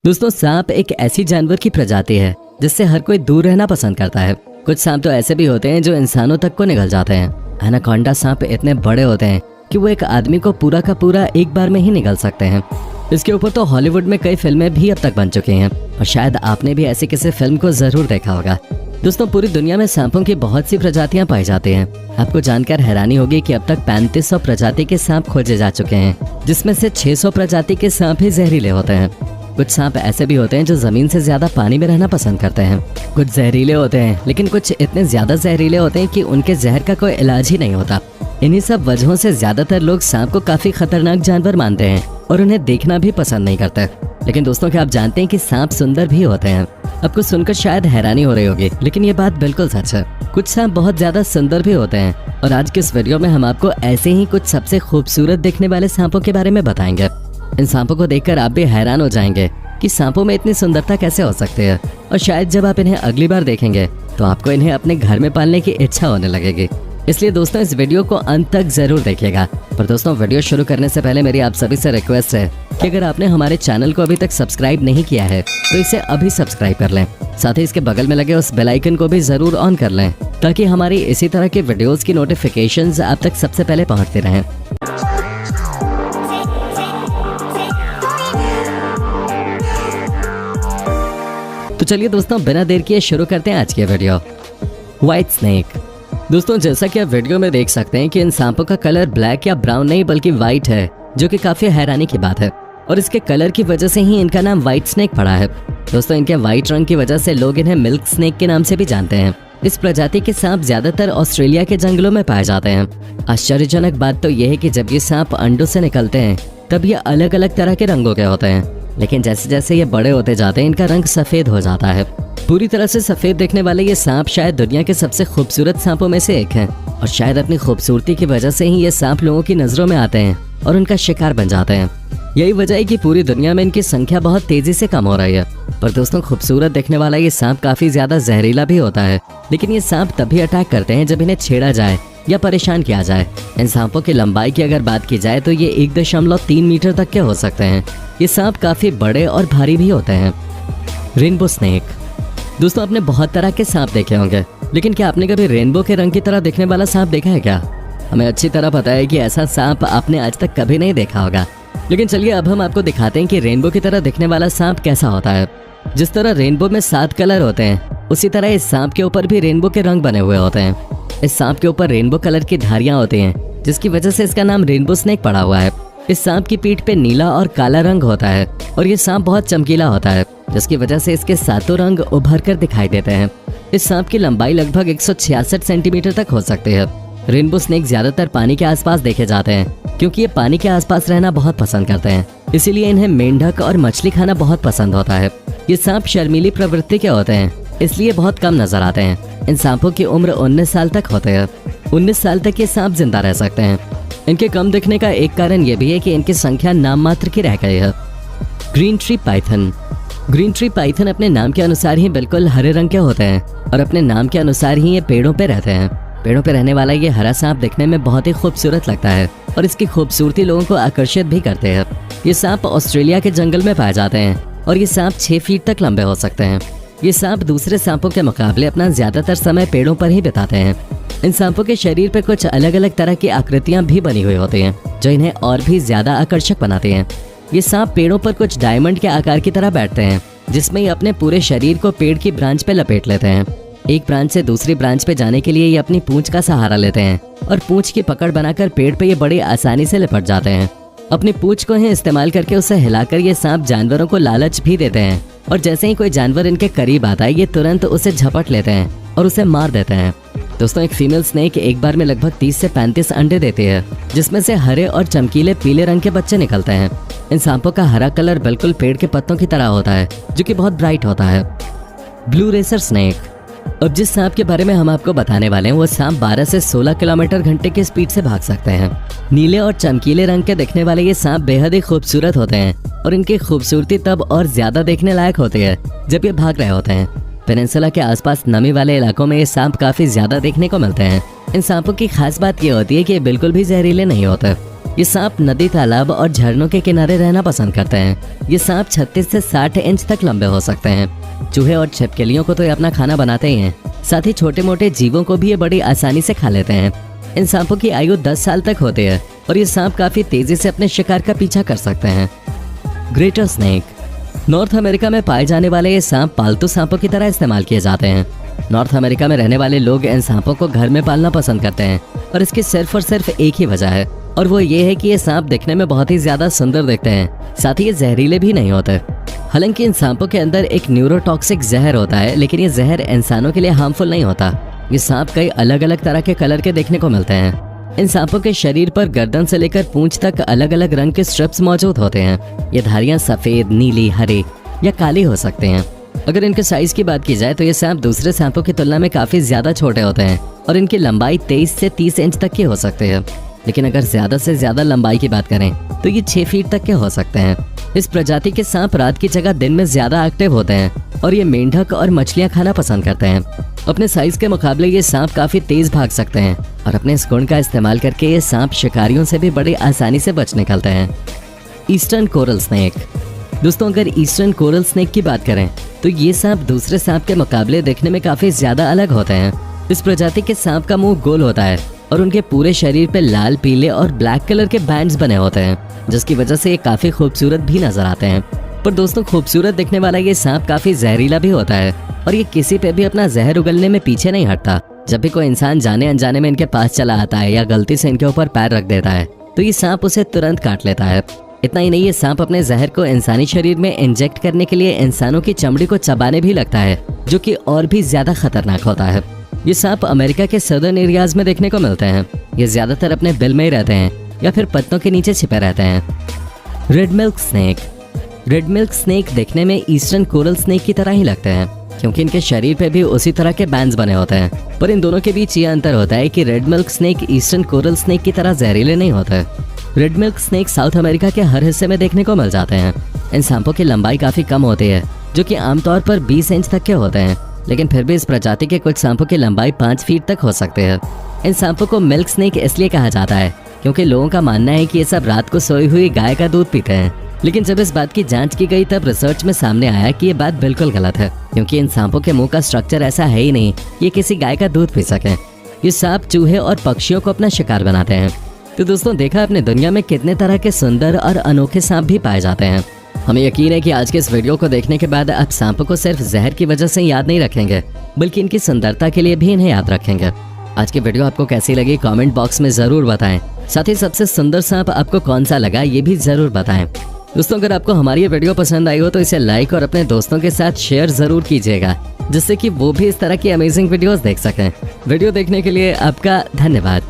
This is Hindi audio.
दोस्तों, सांप एक ऐसी जानवर की प्रजाति है जिससे हर कोई दूर रहना पसंद करता है। कुछ सांप तो ऐसे भी होते हैं जो इंसानों तक को निगल जाते हैं। एनाकोंडा सांप इतने बड़े होते हैं कि वो एक आदमी को पूरा का पूरा एक बार में ही निगल सकते हैं। इसके ऊपर तो हॉलीवुड में कई फिल्में भी अब तक बन चुकी हैं और शायद आपने भी ऐसी किसी फिल्म को जरूर देखा होगा। दोस्तों, पूरी दुनिया में सांपों की बहुत सी प्रजातियां पाई जाती हैं। आपको जानकर हैरानी होगी कि अब तक 3500 प्रजाति के सांप खोजे जा चुके हैं, जिसमें से 600 प्रजाति के सांप ही जहरीले होते हैं। कुछ सांप ऐसे भी होते हैं जो जमीन से ज्यादा पानी में रहना पसंद करते हैं। कुछ जहरीले होते हैं, लेकिन कुछ इतने ज्यादा जहरीले होते हैं कि उनके जहर का कोई इलाज ही नहीं होता। इन्हीं सब वजहों से ज्यादातर लोग सांप को काफी खतरनाक जानवर मानते हैं और उन्हें देखना भी पसंद नहीं करते। लेकिन दोस्तों, क्या आप जानते हैं कि सांप सुंदर भी होते हैं? आपको सुनकर शायद हैरानी हो रही होगी, लेकिन ये बात बिल्कुल सच है। कुछ सांप बहुत ज्यादा सुंदर भी होते हैं और आज के इस वीडियो में हम आपको ऐसे ही कुछ सबसे खूबसूरत दिखने वाले सांपों के बारे में बताएंगे। इन सांपों को देखकर आप भी हैरान हो जाएंगे कि सांपों में इतनी सुंदरता कैसे हो सकती है, और शायद जब आप इन्हें अगली बार देखेंगे तो आपको इन्हें अपने घर में पालने की इच्छा होने लगेगी। इसलिए दोस्तों, इस वीडियो को अंत तक जरूर देखिएगा। पर दोस्तों, वीडियो शुरू करने से पहले मेरी आप सभी से रिक्वेस्ट है कि अगर आपने हमारे चैनल को अभी तक सब्सक्राइब नहीं किया है तो इसे अभी सब्सक्राइब कर लें। साथ ही इसके बगल में लगे उस बेल आइकन को भी जरूर ऑन कर लें, ताकि हमारी इसी तरह के वीडियोस की नोटिफिकेशंस आप तक सबसे पहले पहुंचते रहें। तो चलिए दोस्तों, बिना देर किए शुरू करते हैं आज की वीडियो। White snake. दोस्तों, जैसा कि आप वीडियो में देख सकते हैं कि इन सांपों का कलर ब्लैक या ब्राउन नहीं बल्कि व्हाइट है, जो कि काफी हैरानी की बात है। और इसके कलर की वजह से ही इनका नाम व्हाइट स्नेक पड़ा है। दोस्तों, इनके व्हाइट रंग की वजह से लोग इन्हें मिल्क स्नेक के नाम से भी जानते हैं। इस प्रजाति के सांप ज्यादातर ऑस्ट्रेलिया के जंगलों में पाए जाते हैं। आश्चर्यजनक बात तो यह है कि जब ये सांप अंडों से निकलते हैं तब ये अलग अलग तरह के रंगों के होते हैं, लेकिन जैसे जैसे ये बड़े होते जाते हैं इनका रंग सफेद हो जाता है। पूरी तरह से सफेद दिखने वाले ये सांप शायद दुनिया के सबसे खूबसूरत सांपों में से एक है, और शायद अपनी खूबसूरती की वजह से ही ये सांप लोगों की नजरों में आते हैं और उनका शिकार बन जाते हैं। यही वजह है कि पूरी दुनिया में इनकी संख्या बहुत तेजी से कम हो रही है। पर दोस्तों, खूबसूरत दिखने वाला ये सांप काफी ज्यादा जहरीला भी होता है। लेकिन ये सांप तभी अटैक करते हैं जब इन्हें छेड़ा जाए या परेशान किया जाए। इन सांपों की लंबाई की अगर बात की जाए तो ये 1.3 मीटर तक के हो सकते हैं। ये सांप काफी बड़े और भारी भी होते हैं। Rainbow snake. दोस्तों, आपने बहुत तरह के सांप देखे होंगे, लेकिन क्या आपने कभी रेनबो के रंग की तरह दिखने वाला सांप देखा है क्या? हमें अच्छी तरह पता है कि ऐसा सांप आपने आज तक कभी नहीं देखा होगा। लेकिन चलिए अब हम आपको दिखाते हैं कि रेनबो की तरह दिखने वाला सांप कैसा होता है। जिस तरह रेनबो में 7 कलर होते हैं, उसी तरह इस सांप के ऊपर भी रेनबो के रंग बने हुए होते हैं। इस सांप के ऊपर रेनबो कलर की धारियां होती हैं, जिसकी वजह से इसका नाम रेनबो स्नेक पड़ा हुआ है। इस सांप की पीठ पे नीला और काला रंग होता है और ये सांप बहुत चमकीला होता है, जिसकी वजह से इसके सातों रंग उभर कर दिखाई देते हैं। इस सांप की लंबाई लगभग 166 सेंटीमीटर तक हो सकती है। रेनबो स्नेक ज्यादातर पानी के आसपास देखे जाते हैं, क्योंकि ये पानी के आसपास रहना बहुत पसंद करते हैं। इसीलिए इन्हें मेंढक और मछली खाना बहुत पसंद होता है। ये सांप शर्मीली प्रवृत्ति के होते हैं, इसलिए बहुत कम नजर आते हैं। इन सांपों की उम्र 19 साल तक होते हैं। 19 साल तक ये सांप जिंदा रह सकते हैं। इनके कम दिखने का एक कारण ये भी है कि इनकी संख्या नाम मात्र की रह गई है। Green tree Python. Green tree Python अपने नाम के अनुसार ही बिल्कुल हरे रंग के होते हैं और अपने नाम के अनुसार ही ये पेड़ों पे रहते हैं। पेड़ों पे रहने वाला ये हरा सांप दिखने में बहुत ही खूबसूरत लगता है और इसकी खूबसूरती लोगों को आकर्षित भी करते हैं। ये सांप ऑस्ट्रेलिया के जंगल में पाए जाते हैं और ये सांप 6 फीट तक लंबे हो सकते हैं। ये सांप दूसरे सांपों के मुकाबले अपना ज्यादातर समय पेड़ों पर ही बिताते हैं। इन सांपों के शरीर पे कुछ अलग अलग तरह की आकृतियां भी बनी हुई होती हैं, जो इन्हें और भी ज्यादा आकर्षक बनाती हैं। ये सांप पेड़ों पर कुछ डायमंड के आकार की तरह बैठते हैं, जिसमें ये अपने पूरे शरीर को पेड़ की ब्रांच पे लपेट लेते हैं। एक ब्रांच से दूसरी ब्रांच पे जाने के लिए ये अपनी पूंछ का सहारा लेते हैं और पूंछ की पकड़ बनाकर पेड़ पे ये बड़ी आसानी से लिपट जाते हैं। अपनी पूंछ को ही इस्तेमाल करके उसे हिलाकर ये सांप जानवरों को लालच भी देते हैं, और जैसे ही कोई जानवर इनके करीब आता है ये तुरंत उसे झपट लेते हैं और उसे मार देते हैं। दोस्तों, एक फीमेल स्नेक एक बार में लगभग 30 से 35 अंडे देती है, जिसमें से हरे और चमकीले पीले रंग के बच्चे निकलते हैं। इन सांपों का हरा कलर बिल्कुल पेड़ के पत्तों की तरह होता है, जो कि बहुत ब्राइट होता है। Blue racer snake. अब जिस सांप के बारे में हम आपको बताने वाले हैं वो सांप 12 से 16 किलोमीटर घंटे की स्पीड से भाग सकते हैं। नीले और चमकीले रंग के दिखने वाले ये सांप बेहद ही खूबसूरत होते हैं और इनकी खूबसूरती तब और ज्यादा देखने लायक होती है जब ये भाग रहे होते हैं। पेनिनसुला के आसपास नमी वाले इलाकों में ये सांप काफी ज्यादा देखने को मिलते हैं। इन सांपों की खास बात ये होती है कि ये बिल्कुल भी जहरीले नहीं होते। ये सांप नदी, तालाब और झरनों के किनारे रहना पसंद करते हैं। ये सांप 36 से 60 इंच तक लंबे हो सकते हैं। चूहे और छिपकलियों को तो ये अपना खाना बनाते ही हैं, साथ ही छोटे मोटे जीवों को भी ये बड़ी आसानी से खा लेते हैं। इन सांपों की आयु 10 साल तक होती है और ये सांप काफी तेजी से अपने शिकार का पीछा कर सकते हैं। Greater snake. नॉर्थ अमेरिका में पाए जाने वाले ये सांप पालतू सांपों की तरह इस्तेमाल किए जाते हैं। नॉर्थ अमेरिका में रहने वाले लोग इन सांपों को घर में पालना पसंद करते हैं और इसकी सिर्फ और सिर्फ एक ही वजह है, और वो ये है कि ये सांप दिखने में बहुत ही ज्यादा सुंदर दिखते हैं, साथ ही ये जहरीले भी नहीं होते। हालांकि इन सांपों के अंदर एक न्यूरोटॉक्सिक जहर होता है, लेकिन ये जहर इंसानों के लिए हार्मफुल नहीं होता। ये सांप कई अलग अलग तरह के कलर के देखने को मिलते हैं। इन सांपों के शरीर पर गर्दन से लेकर पूंछ तक अलग अलग रंग के स्ट्रिप्स मौजूद होते हैं। ये धारियां सफेद, नीली, हरे या काली हो सकते हैं। अगर इनके साइज की बात की जाए तो ये सांप दूसरे सांपों की तुलना में काफी ज्यादा छोटे होते हैं और इनकी लंबाई 23 से 30 इंच तक की हो सकती है। लेकिन अगर ज्यादा से ज्यादा लंबाई की बात करें तो ये 6 फीट तक के हो सकते हैं। इस प्रजाति के सांप रात की जगह दिन में ज्यादा एक्टिव होते हैं और ये मेंढक और मछलियां खाना पसंद करते हैं। अपने साइज के मुकाबले ये सांप काफी तेज भाग सकते हैं और अपने इस गुण का इस्तेमाल करके ये सांप शिकारियों से भी बड़ी आसानी से बच निकलते हैं। Eastern coral snake. दोस्तों, अगर ईस्टर्न कोरल स्नेक की बात करें तो ये सांप दूसरे सांप के मुकाबले देखने में काफी ज्यादा अलग होते हैं। इस प्रजाति के सांप का मुंह गोल होता है और उनके पूरे शरीर पे लाल, पीले और ब्लैक कलर के बैंड्स बने होते हैं, जिसकी वजह से ये काफी खूबसूरत भी नजर आते हैं। पर दोस्तों, खूबसूरत दिखने वाला ये सांप काफी जहरीला भी होता है और ये किसी पे भी अपना जहर उगलने में पीछे नहीं हटता। जब भी कोई इंसान जाने अनजाने में इनके पास चला आता है या गलती से इनके ऊपर पैर रख देता है तो ये सांप उसे तुरंत काट लेता है। इतना ही नहीं, ये सांप अपने जहर को इंसानी शरीर में इंजेक्ट करने के लिए इंसानों की चमड़ी को चबाने भी लगता है, जो कि और भी ज्यादा खतरनाक होता है। ये सांप अमेरिका के सदर्न एरियाज में देखने को मिलते हैं। ये ज्यादातर अपने बिल में ही रहते हैं या फिर पत्तों के नीचे छिपे रहते हैं। Red milk snake. Red milk snake देखने में ईस्टर्न कोरल स्नेक की तरह ही लगते हैं, क्योंकि इनके शरीर पे भी उसी तरह के बैंड्स बने होते हैं। पर इन दोनों के बीच ये अंतर होता है कि red milk snake eastern coral snake की तरह जहरीले नहीं होते। Red milk snake south America के हर हिस्से में देखने को मिल जाते हैं। इन सांपों की लंबाई काफी कम होती है, जो कि आमतौर पर 20 इंच तक के होते हैं, लेकिन फिर भी इस प्रजाति के कुछ सांपों की लंबाई 5 फीट तक हो सकते हैं। इन सांपों को मिल्क स्नेक इसलिए कहा जाता है क्योंकि लोगों का मानना है कि ये सब रात को सोई हुई गाय का दूध पीते हैं। लेकिन जब इस बात की जांच की गई तब रिसर्च में सामने आया कि ये बात बिल्कुल गलत है, क्योंकि इन सांपों के मुंह का स्ट्रक्चर ऐसा है ही नहीं ये किसी गाय का दूध पी सके। ये सांप चूहे और पक्षियों को अपना शिकार बनाते हैं। तो दोस्तों, देखा अपने दुनिया में कितने तरह के सुंदर और अनोखे सांप भी पाए जाते हैं। हमें यकीन है कि आज के इस वीडियो को देखने के बाद आप सांपों को सिर्फ जहर की वजह से याद नहीं रखेंगे, बल्कि इनकी सुंदरता के लिए भी इन्हें याद रखेंगे। आज की वीडियो आपको कैसी लगी कमेंट बॉक्स में जरूर बताएं। साथ ही सबसे सुंदर सांप आपको कौन सा लगा ये भी जरूर बताएं। दोस्तों, अगर आपको हमारी ये वीडियो पसंद आई हो तो इसे लाइक और अपने दोस्तों के साथ शेयर जरूर कीजिएगा, जिससे कि वो भी इस तरह की अमेजिंग वीडियोस देख सकें। वीडियो देखने के लिए आपका धन्यवाद।